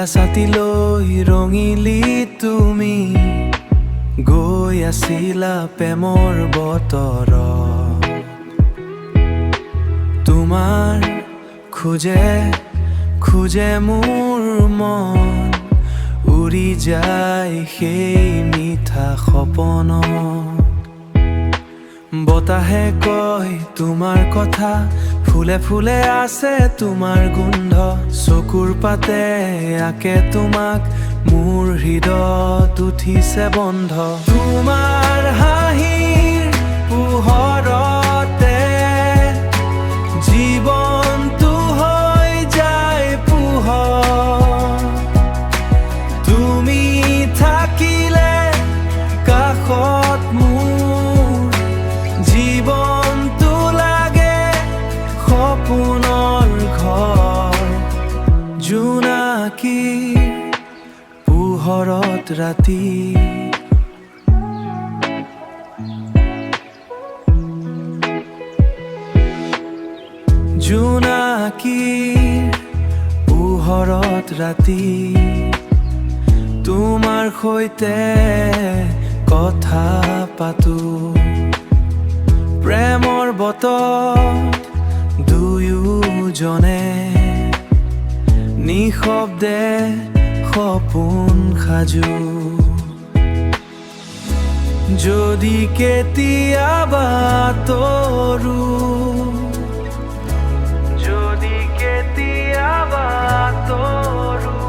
নীলা ছাতি লৈ ৰঙিলি তুমি গৈ আছিলা প্ৰেমৰ বতৰত। তোমাৰ খোজে খোজে মোৰ মন উৰি যায় সেই মিঠা সপনত। বতাহে কয় তোমাৰ কথা, ফুলে ফুলে আছে তোমাৰ গোন্ধ। চকুৰ পাতে আকে তোমাক, মোৰ হৃদয়ত উঠিছে বন্ধ। তোমাৰ হাঁহিৰ পোহৰতে জীৱনটো হৈ যায় পোহৰ। তুমি থাকিলে কাষত মোৰ জীৱনটো লাগে সপোনৰ ঘৰ। জোনাকীৰ পোহৰত ৰাতি জোনাকীৰ পোহৰত ৰাতি তোমাৰ সৈতে কথা পাতো। প্ৰেমৰ বতৰত দুয়োজনে নিশব্দে সপোন সাজো। যদি কেতিয়াবা তৰো, যদি কেতিয়াবা তৰো,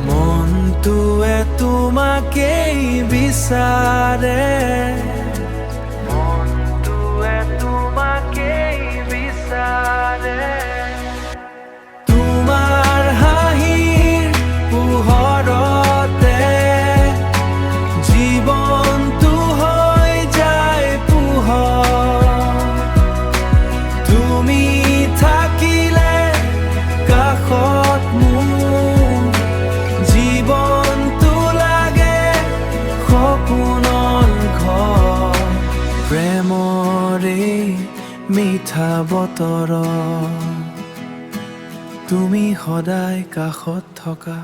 মনটোৱে তোমাকেই বিচাৰে, মনটোৱে তোমাকেই বিচাৰে। তোমাৰ হাঁহিৰ পোহৰতে জীৱনটো হৈ যায় পোহৰ। তুমি থাকিলে কাষত মোৰ জীৱনটো লাগে সপোনৰ ঘৰ। প্ৰেমৰে মিঠা বতৰত তুমি সদায় কাষত থকা।